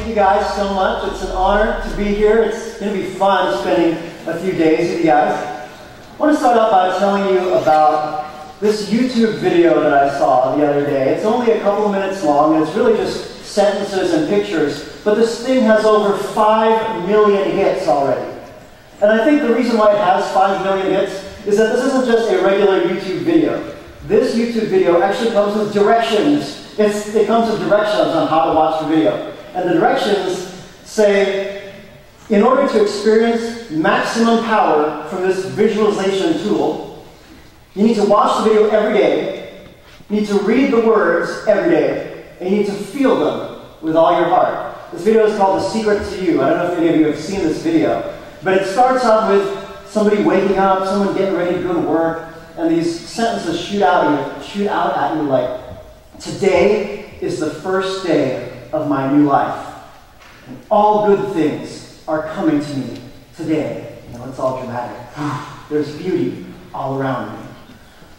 thank you guys so much. It's an honor to be here. It's going to be fun spending a few days with you guys. I want to start off by telling you about this YouTube video that I saw the other day. It's only a couple of minutes long, and it's really just sentences and pictures, but this thing has over 5 million hits already. And I think the reason why it has 5 million hits is that this isn't just a regular YouTube video. This YouTube video actually comes with directions. It comes with directions on how to watch the video. And the directions say, in order to experience maximum power from this visualization tool, you need to watch the video every day, you need to read the words every day, and you need to feel them with all your heart. This video is called The Secret to You. I don't know if any of you have seen this video, but it starts out with somebody waking up, someone getting ready to go to work, and these sentences shoot out at you like, today is the first day of my new life. And all good things are coming to me today. You know, it's all dramatic. There's beauty all around me.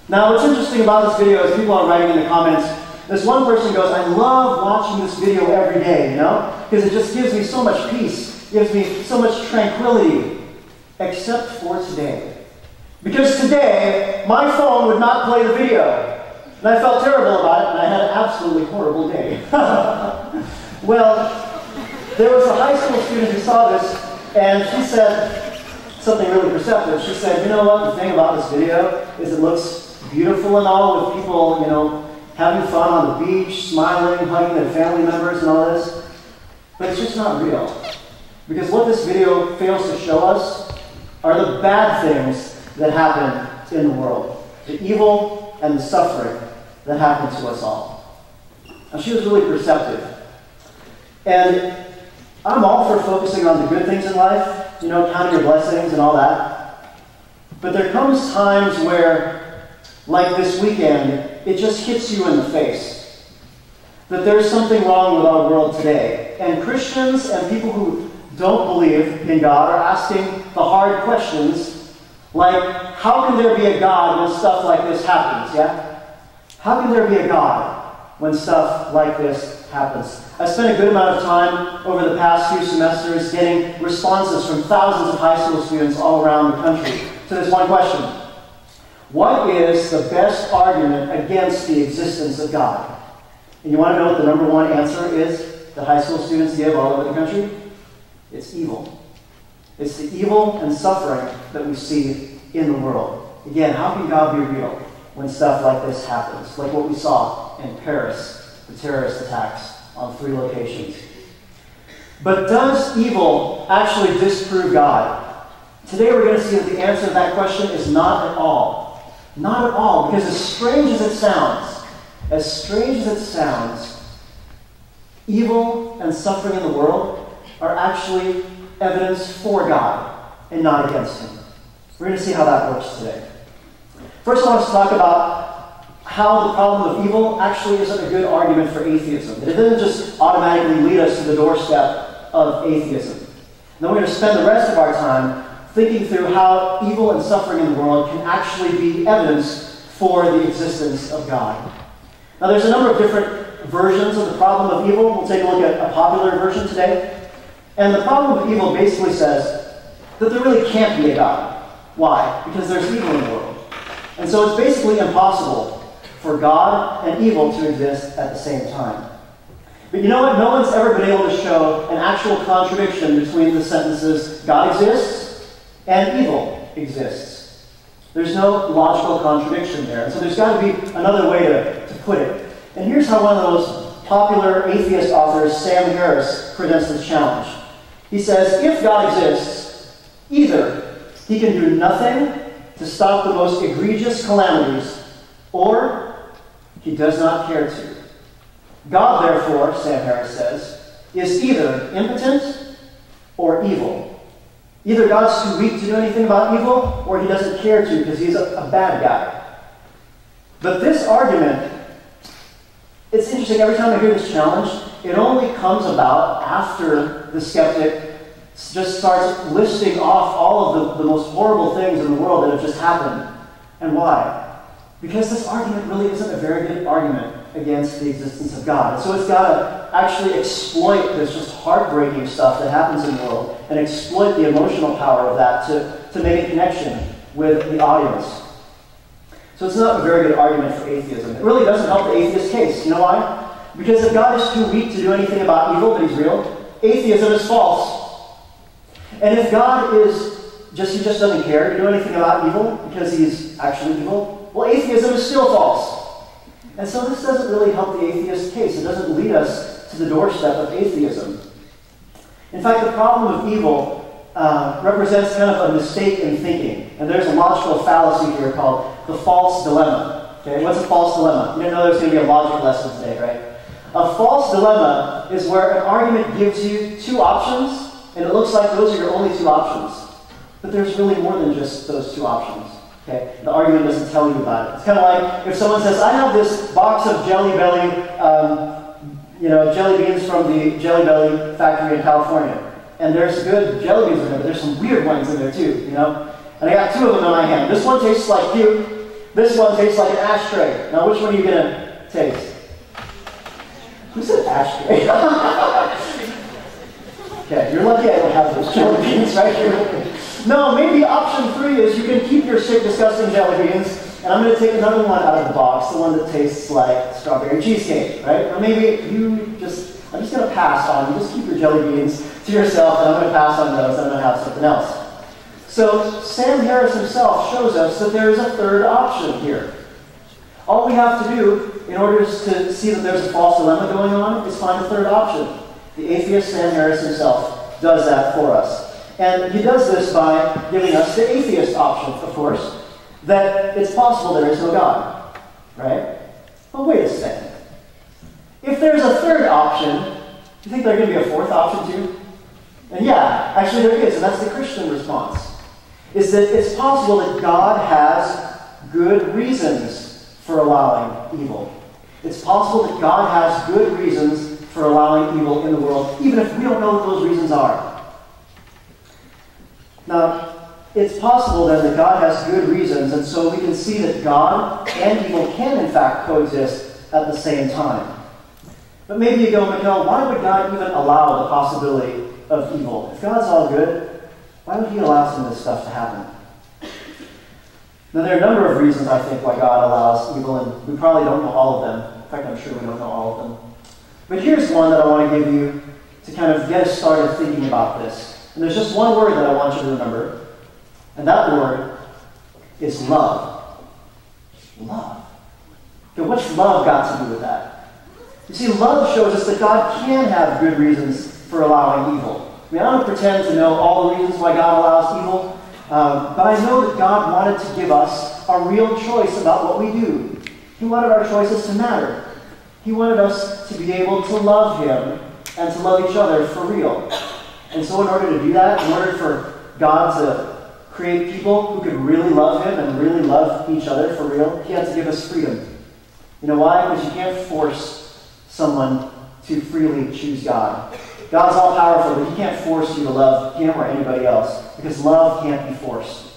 Now, what's interesting about this video is people are writing in the comments, this one person goes, I love watching this video every day, you know, because it just gives me so much peace, gives me so much tranquility, except for today. Because today, my phone would not play the video. And I felt terrible about it, and I had an absolutely horrible day. Well, there was a high school student who saw this, and she said something really perceptive. She said, you know what, the thing about this video is it looks beautiful and all, with people, you know, having fun on the beach, smiling, hugging their family members and all this. But it's just not real. Because what this video fails to show us are the bad things that happen in the world. The evil and the suffering that happen to us all. Now, she was really perceptive. And I'm all for focusing on the good things in life, you know, counting your blessings and all that. But there comes times where, like this weekend, it just hits you in the face. That there's something wrong with our world today. And Christians and people who don't believe in God are asking the hard questions, like, how can there be a God when stuff like this happens, yeah? How can there be a God when stuff like this happens? I spent a good amount of time over the past few semesters getting responses from thousands of high school students all around the country to this one question. What is the best argument against the existence of God? And you want to know what the number one answer is that high school students give all over the country? It's evil. It's the evil and suffering that we see in the world. Again, how can God be real when stuff like this happens? Like what we saw in Paris, the terrorist attacks on 3 locations. But does evil actually disprove God? Today we're going to see that the answer to that question is not at all. Not at all, because as strange as it sounds, evil and suffering in the world are actually evidence for God and not against Him. We're going to see how that works today. First, I want us to talk about how the problem of evil actually isn't a good argument for atheism. That it doesn't just automatically lead us to the doorstep of atheism. And then we're going to spend the rest of our time thinking through how evil and suffering in the world can actually be evidence for the existence of God. Now, there's a number of different versions of the problem of evil. We'll take a look at a popular version today. And the problem of evil basically says that there really can't be a God. Why? Because there's evil in the world. And so it's basically impossible for God and evil to exist at the same time. But you know what? No one's ever been able to show an actual contradiction between the sentences God exists and evil exists. There's no logical contradiction there. And so there's got to be another way to put it. And here's how one of those popular atheist authors, Sam Harris, presents this challenge. He says, if God exists, either He can do nothing to stop the most egregious calamities, or He does not care to. God, therefore, Sam Harris says, is either impotent or evil. Either God's too weak to do anything about evil, or He doesn't care to because He's a bad guy. But this argument, it's interesting, every time I hear this challenge, it only comes about after the skeptic just starts listing off all of the most horrible things in the world that have just happened. And why? Because this argument really isn't a very good argument against the existence of God. And so it's got to actually exploit this just heartbreaking stuff that happens in the world and exploit the emotional power of that to make a connection with the audience. So it's not a very good argument for atheism. It really doesn't help the atheist case. You know why? Because if God is too weak to do anything about evil, but he's real, atheism is false. And if God he just doesn't care to do anything about evil because he's actually evil, well, atheism is still false. And so this doesn't really help the atheist case. It doesn't lead us to the doorstep of atheism. In fact, the problem of evil represents kind of a mistake in thinking. And there's a logical fallacy here called the false dilemma. Okay, what's a false dilemma? You didn't know there was going to be a logic lesson today, right? A false dilemma is where an argument gives you two options, and it looks like those are your only two options. But there's really more than just those two options. Okay? The argument doesn't tell you about it. It's kind of like if someone says, I have this box of Jelly Belly, jelly beans from the Jelly Belly factory in California. And there's good jelly beans in there, but there's some weird ones in there too, you know? And I got two of them in my hand. This one tastes like puke. This one tastes like an ashtray. Now, which one are you going to taste? Who said ashtray? Okay, you're lucky I don't have those jelly beans right here. No, maybe option 3 is you can keep your sick, disgusting jelly beans, and I'm going to take another one out of the box, the one that tastes like strawberry cheesecake, right? Or maybe I'm just going to pass on, you just keep your jelly beans to yourself, and I'm going to pass on those, and I'm going to have something else. So Sam Harris himself shows us that there is a third option here. All we have to do in order to see that there's a false dilemma going on is find a third option. The atheist Sam Harris himself does that for us. And he does this by giving us the atheist option, of course, that it's possible there is no God, right? But wait a second. If there's a third option, do you think there's going to be a fourth option too? And yeah, actually there is, and that's the Christian response. Is that it's possible that God has good reasons for allowing evil. It's possible that God has good reasons for allowing evil in the world, even if we don't know what those reasons are. Now, it's possible then that God has good reasons, and so we can see that God and evil can in fact coexist at the same time. But maybe you go, Mikhail, why would God even allow the possibility of evil? If God's all good, why would he allow some of this stuff to happen? Now, there are a number of reasons, I think, why God allows evil, and we probably don't know all of them. In fact, I'm sure we don't know all of them. But here's one that I want to give you to kind of get us started thinking about this. And there's just one word that I want you to remember, and that word is love. Love. Okay, what's love got to do with that? You see, love shows us that God can have good reasons for allowing evil. I mean, I don't pretend to know all the reasons why God allows evil, but I know that God wanted to give us a real choice about what we do. He wanted our choices to matter. He wanted us to be able to love him and to love each other for real. And so in order to do that, in order for God to create people who could really love him and really love each other for real, he had to give us freedom. You know why? Because you can't force someone to freely choose God. God's all powerful, but he can't force you to love him or anybody else, because love can't be forced.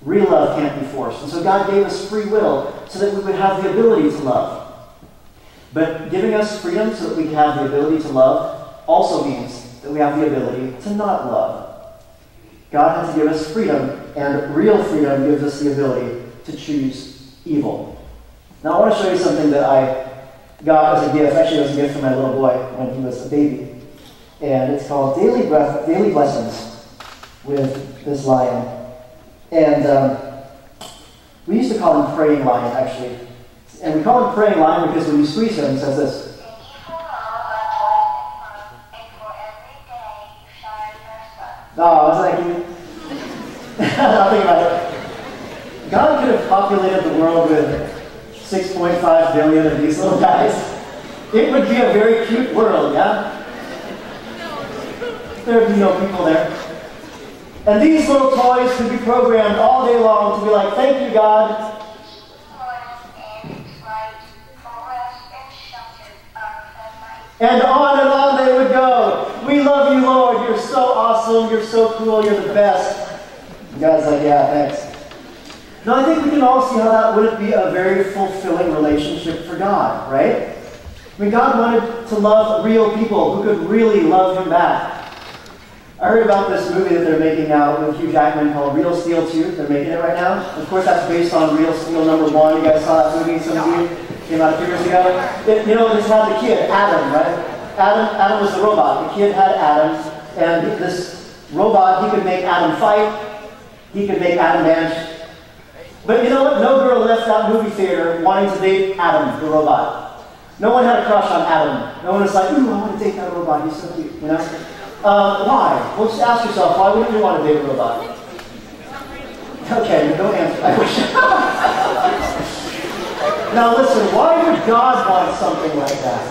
Real love can't be forced. And so God gave us free will so that we would have the ability to love. But giving us freedom so that we can have the ability to love also means that we have the ability to not love. God had to give us freedom, and real freedom gives us the ability to choose evil. Now I want to show you something that I got as a gift. Actually, it was a gift from my little boy when he was a baby. And it's called Daily Blessings with this lion. And we used to call him Praying Lion, actually. And we call him Praying Lion because when you squeeze him, he says this. Oh, isn't that cute? I'll think about it. God could have populated the world with 6.5 billion of these little guys. It would be a very cute world, yeah? There would be no people there. And these little toys could be programmed all day long to be like, thank you, God. And on they would go. We love you, Lord. You're so awesome. You're so cool. You're the best. And God's like, yeah, thanks. Now, I think we can all see how that wouldn't be a very fulfilling relationship for God, right? I mean, God wanted to love real people who could really love him back. I heard about this movie that they're making now with Hugh Jackman called Real Steel 2. They're making it right now. Of course, that's based on Real Steel #1. You guys saw that movie, some of you? Came out a few years ago. This had the kid, Adam, right? Adam was the robot. The kid had Adam, and this robot, he could make Adam fight. He could make Adam dance. But you know what? No girl left that movie theater wanting to date Adam, the robot. No one had a crush on Adam. No one was like, ooh, I want to date that robot. He's so cute, you know? Why? Well, just ask yourself, why wouldn't you want to date a robot? Okay, don't answer that question. Now listen, why would God want something like that?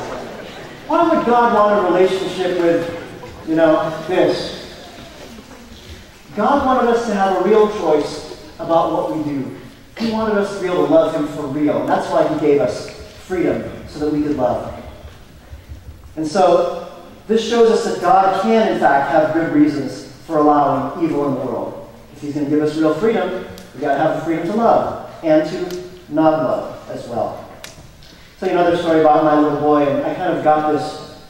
Why would God want a relationship with, this? God wanted us to have a real choice about what we do. He wanted us to be able to love him for real. And that's why he gave us freedom, so that we could love. And so, this shows us that God can, in fact, have good reasons for allowing evil in the world. If he's going to give us real freedom, we've got to have the freedom to love and to not love as well. I'll tell you another story about my little boy, and I kind of got this,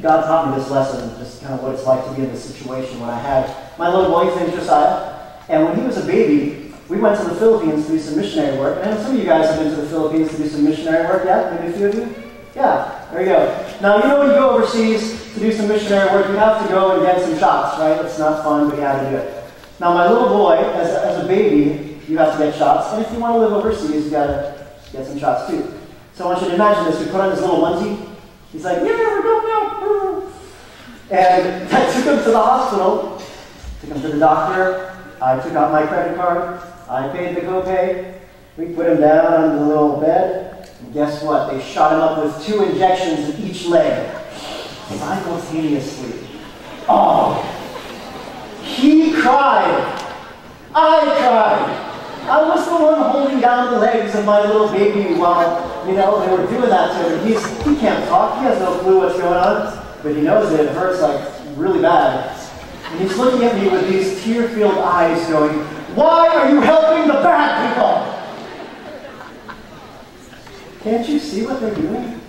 God taught me this lesson, just kind of what it's like to be in this situation when I had my little boy, his name's Josiah, and when he was a baby, we went to the Philippines to do some missionary work, and I know some of you guys have been to the Philippines to do some missionary work, yeah? Maybe a few of you? Yeah, there you go. Now, when you go overseas to do some missionary work, you have to go and get some shots, right? It's not fun, but you have to do it. Now, my little boy, as a baby, you have to get shots. And if you want to live overseas, you got to get some shots, too. So I want you to imagine this. We put on his little onesie. He's like, yeah, we're going out. And I took him to the hospital, took him to the doctor. I took out my credit card. I paid the copay. We put him down on the little bed. And guess what? They shot him up with 2 injections in each leg simultaneously. Oh, he cried. I cried. I was the one holding down the legs of my little baby while, they were doing that to him. He can't talk. He has no clue what's going on. But he knows that it hurts like really bad. And he's looking at me with these tear-filled eyes going, why are you helping the bad people? Can't you see what they're doing?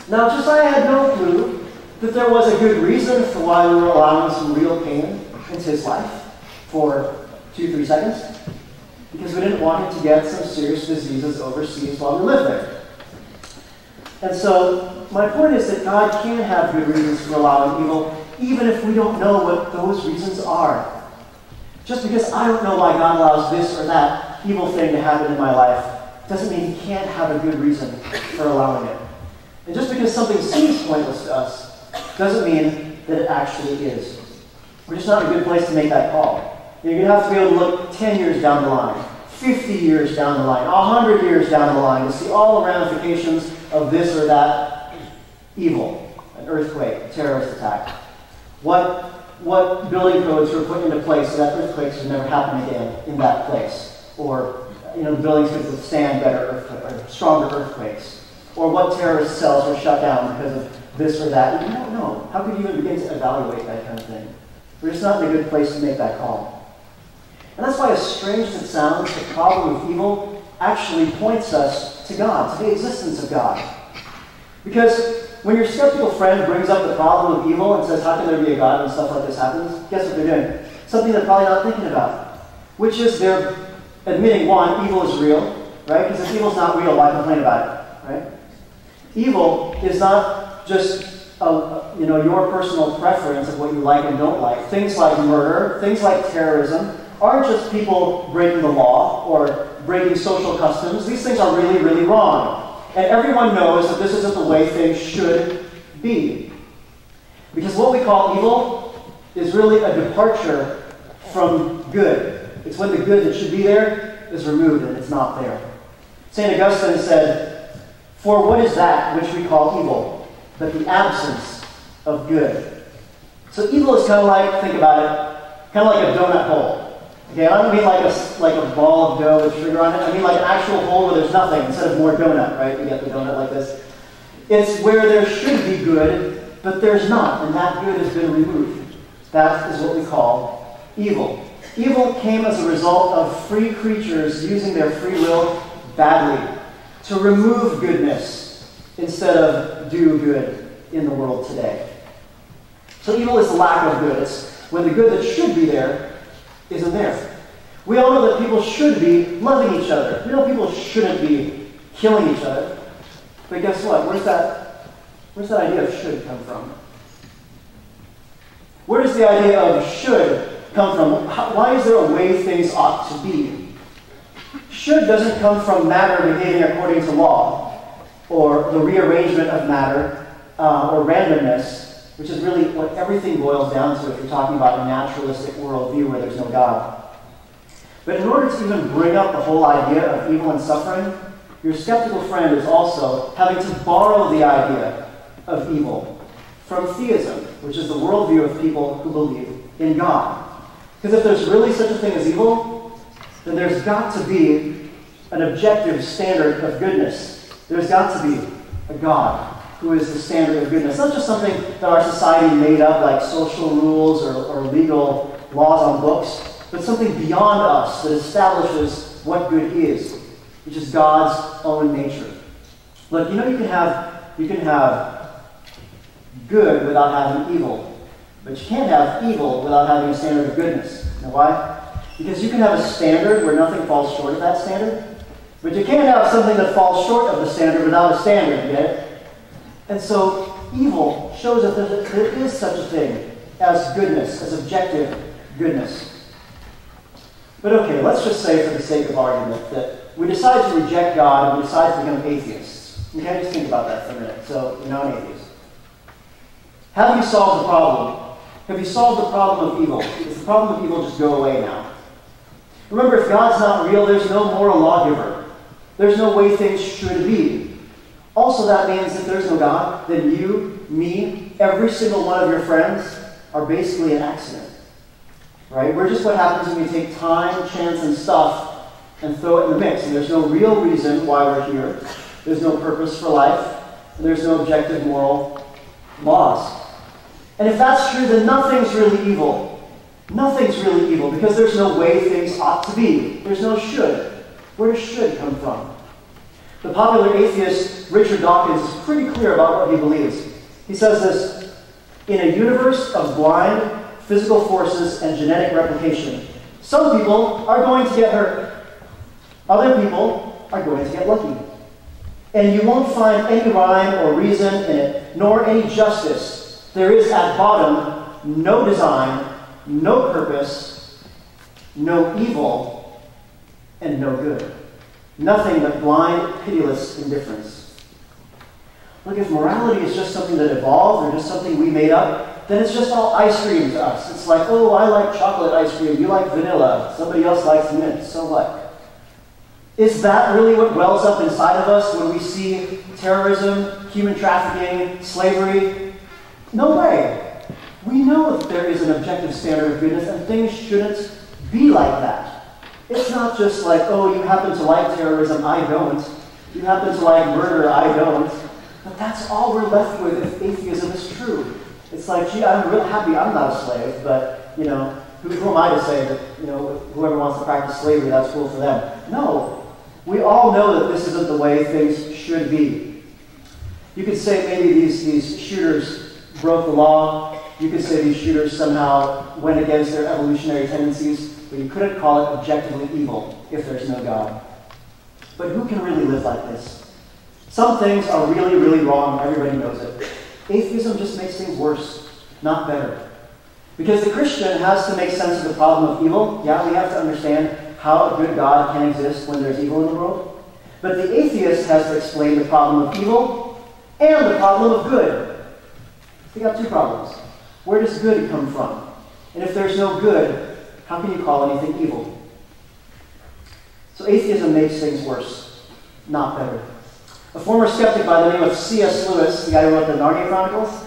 Now, Josiah had no clue that there was a good reason for why we were allowing some real pain into his life for 2-3 seconds. Because we didn't want him to get some serious diseases overseas while we lived there. And so, my point is that God can have good reasons for allowing evil, even if we don't know what those reasons are. Just because I don't know why God allows this or that evil thing to happen in my life, doesn't mean he can't have a good reason for allowing it. And just because something seems pointless to us, doesn't mean that it actually is. We're just not in a good place to make that call. You're going to have to be able to look 10 years down the line, 50 years down the line, 100 years down the line to see all the ramifications of this or that evil, an earthquake, a terrorist attack. What building codes were put into place so that earthquakes would never happen again in that place? Or the buildings could withstand better or stronger earthquakes. Or what terrorist cells were shut down because of this or that. You don't know. How could you even begin to evaluate that kind of thing? We're just not in a good place to make that call. And that's why, as strange as it sounds, the problem of evil actually points us to God, to the existence of God. Because when your skeptical friend brings up the problem of evil and says, how can there be a God when stuff like this happens? Guess what they're doing? Something they're probably not thinking about. Which is they're admitting, one, evil is real, right? Because if evil's not real, why complain about it, right? Evil is not just your personal preference of what you like and don't like. Things like murder, things like terrorism, aren't just people breaking the law or breaking social customs. These things are really, really wrong. And everyone knows that this isn't the way things should be. Because what we call evil is really a departure from good. It's when the good that should be there is removed and it's not there. St. Augustine said, for what is that which we call evil, but the absence of good? So evil is kind of like, think about it, kind of like a donut hole. Okay, I don't mean like a ball of dough with sugar on it. I mean like an actual hole where there's nothing instead of more donut, right? You get the donut like this. It's where there should be good, but there's not, and that good has been removed. That is what we call evil. Evil came as a result of free creatures using their free will badly to remove goodness instead of do good in the world today. So evil is the lack of good. It's when the good that should be there isn't there. We all know that people should be loving each other. We know people shouldn't be killing each other. But guess what? Where's that idea of should come from? Where does the idea of should come from? Why is there a way things ought to be? Should doesn't come from matter behaving according to law, or the rearrangement of matter, or randomness, which is really what everything boils down to if you're talking about a naturalistic worldview where there's no God. But in order to even bring up the whole idea of evil and suffering, your skeptical friend is also having to borrow the idea of evil from theism, which is the worldview of people who believe in God. Because if there's really such a thing as evil, then there's got to be an objective standard of goodness. There's got to be a God who is the standard of goodness. Not just something that our society made up, like social rules or legal laws on books, but something beyond us that establishes what good is, which is God's own nature. Look, you know you can have good without having evil, but you can't have evil without having a standard of goodness. You know why? Because you can have a standard where nothing falls short of that standard, but you can't have something that falls short of the standard without a standard, you get it? And so evil shows that there is such a thing as goodness, as objective goodness. But okay, let's just say for the sake of argument that we decide to reject God and we decide to become atheists. Okay, just think about that for a minute. So you're now an atheist. Have you solved the problem? Have you solved the problem of evil? Does the problem of evil just go away now? Remember, if God's not real, there's no moral lawgiver. There's no way things should be. Also, that means if there's no God, then you, me, every single one of your friends are basically an accident. Right? We're just what happens when we take time, chance, and stuff and throw it in the mix. And there's no real reason why we're here. There's no purpose for life. And there's no objective moral laws. And if that's true, then nothing's really evil. Nothing's really evil because there's no way things ought to be. There's no should. Where does should come from? The popular atheist Richard Dawkins is pretty clear about what he believes. He says this: in a universe of blind physical forces and genetic replication, some people are going to get hurt. Other people are going to get lucky. And you won't find any rhyme or reason in it, nor any justice. There is at bottom no design, no purpose, no evil, and no good. Nothing but blind, pitiless indifference. Look, if morality is just something that evolved or just something we made up, then it's just all ice cream to us. It's like, oh, I like chocolate ice cream, you like vanilla, somebody else likes mint, so what? Is that really what wells up inside of us when we see terrorism, human trafficking, slavery? No way. We know that there is an objective standard of goodness and things shouldn't be like that. It's not just like, oh, you happen to like terrorism, I don't. You happen to like murder, I don't. But that's all we're left with if atheism is true. It's like, gee, I'm real happy I'm not a slave, but, you know, who am I to say that, you know, whoever wants to practice slavery, that's cool for them? No. We all know that this isn't the way things should be. You could say maybe these shooters broke the law. You could say these shooters somehow went against their evolutionary tendencies, but you couldn't call it objectively evil if there's no God. But who can really live like this? Some things are really, really wrong. Everybody knows it. Atheism just makes things worse, not better. Because the Christian has to make sense of the problem of evil. Yeah, we have to understand how a good God can exist when there's evil in the world. But the atheist has to explain the problem of evil and the problem of good. We got two problems. Where does good come from? And if there's no good, how can you call anything evil? So atheism makes things worse, not better. A former skeptic by the name of C.S. Lewis, the guy who wrote the Narnia Chronicles,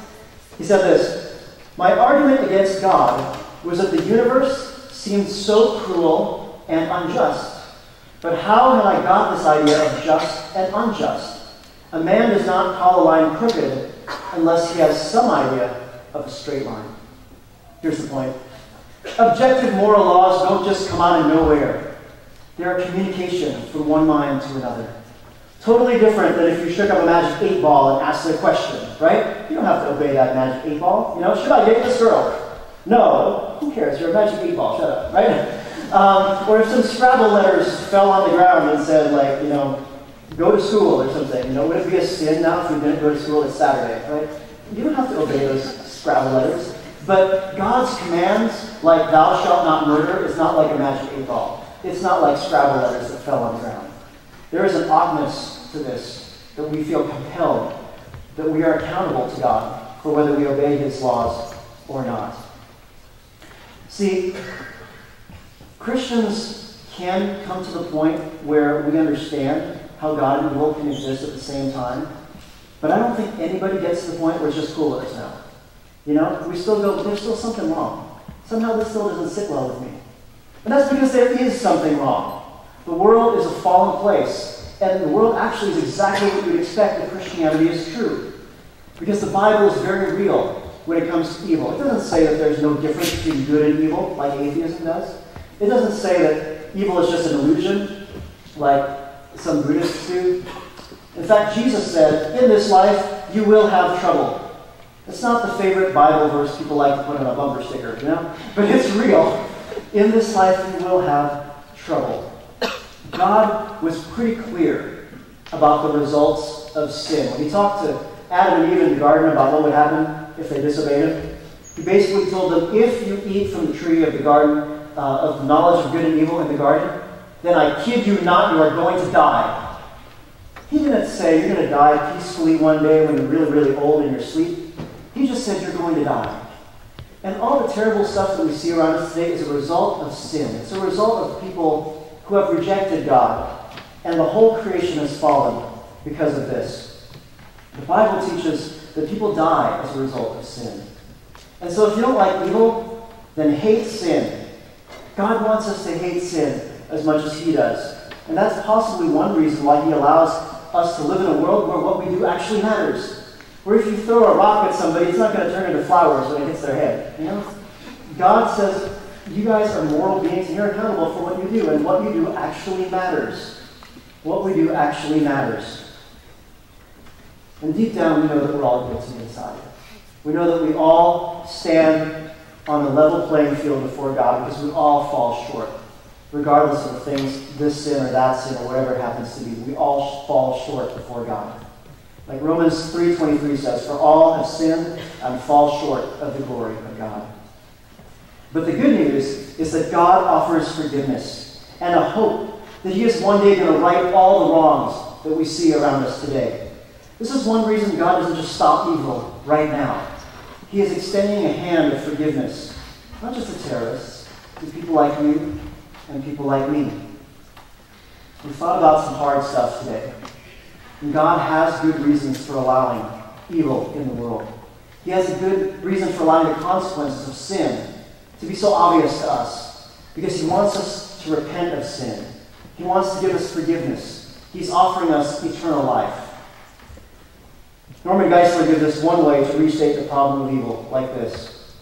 he said this: my argument against God was that the universe seemed so cruel and unjust. But how had I got this idea of just and unjust? A man does not call a line crooked unless he has some idea of a straight line. Here's the point. Objective moral laws don't just come out of nowhere. They are communication from one mind to another. Totally different than if you shook up a magic 8-ball and asked it a question, right? You don't have to obey that magic 8-ball. You know, should I date this girl? No. Who cares? You're a magic 8-ball. Shut up, right? Or if some Scrabble letters fell on the ground and said, like, you know, go to school or something. You know, would it be a sin now if you didn't go to school? It's Saturday, right? You don't have to obey those Scrabble letters. But God's commands, like thou shalt not murder, is not like a magic 8-ball. It's not like Scrabble letters that fell on the ground. There is an oughtness to this, that we feel compelled, that we are accountable to God for whether we obey His laws or not. See, Christians can come to the point where we understand how God and evil can exist at the same time, but I don't think anybody gets to the point where it's just cool with us now. You know, we still go, there's still something wrong. Somehow this still doesn't sit well with me. And that's because there is something wrong. The world is a fallen place, and the world actually is exactly what you'd expect if Christianity is true. Because the Bible is very real when it comes to evil. It doesn't say that there's no difference between good and evil, like atheism does. It doesn't say that evil is just an illusion, like some Buddhists do. In fact, Jesus said, in this life, you will have trouble. It's not the favorite Bible verse people like to put on a bumper sticker, you know? But it's real. In this life, you will have trouble. God was pretty clear about the results of sin. When he talked to Adam and Eve in the garden about what would happen if they disobeyed him, he basically told them, if you eat from the tree of the garden, of the knowledge of good and evil in the garden, then I kid you not, you are going to die. He didn't say you're going to die peacefully one day when you're really, really old in your sleep. He just said you're going to die. And all the terrible stuff that we see around us today is a result of sin. It's a result of people who have rejected God. And the whole creation has fallen because of this. The Bible teaches that people die as a result of sin. And so if you don't like evil, then hate sin. God wants us to hate sin as much as He does. And that's possibly one reason why He allows us to live in a world where what we do actually matters. Where if you throw a rock at somebody, it's not going to turn into flowers when it hits their head. You know? God says, you guys are moral beings and you're accountable for what you do. And what you do actually matters. What we do actually matters. And deep down, we know that we're all guilty inside. We know that we all stand on a level playing field before God because we all fall short. Regardless of the things, this sin or that sin or whatever it happens to be, we all fall short before God. Like Romans 3:23 says, for all have sinned and fall short of the glory of God. But the good news is that God offers forgiveness and a hope that He is one day going to right all the wrongs that we see around us today. This is one reason God doesn't just stop evil right now. He is extending a hand of forgiveness, not just to terrorists, to people like you and people like me. We thought about some hard stuff today. And God has good reasons for allowing evil in the world. He has a good reason for allowing the consequences of sin to be so obvious to us. Because He wants us to repent of sin. He wants to give us forgiveness. He's offering us eternal life. Norman Geisler gives us one way to restate the problem of evil like this.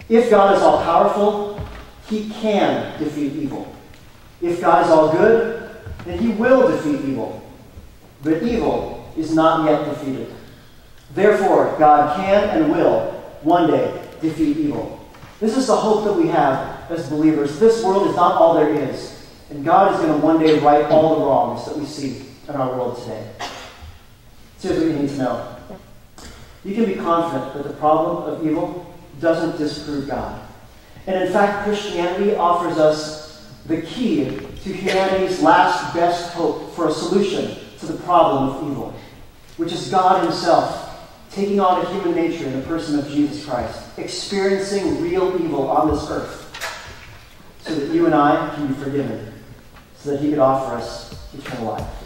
If God is all-powerful, He can defeat evil. If God is all good, then He will defeat evil. But evil is not yet defeated. Therefore, God can and will one day defeat evil. This is the hope that we have as believers. This world is not all there is. And God is going to one day right all the wrongs that we see in our world today. So here's what you need to know. You can be confident that the problem of evil doesn't disprove God. And in fact, Christianity offers us the key to humanity's last best hope for a solution to the problem of evil, which is God Himself taking on a human nature in the person of Jesus Christ, experiencing real evil on this earth, so that you and I can be forgiven, so that He could offer us eternal life.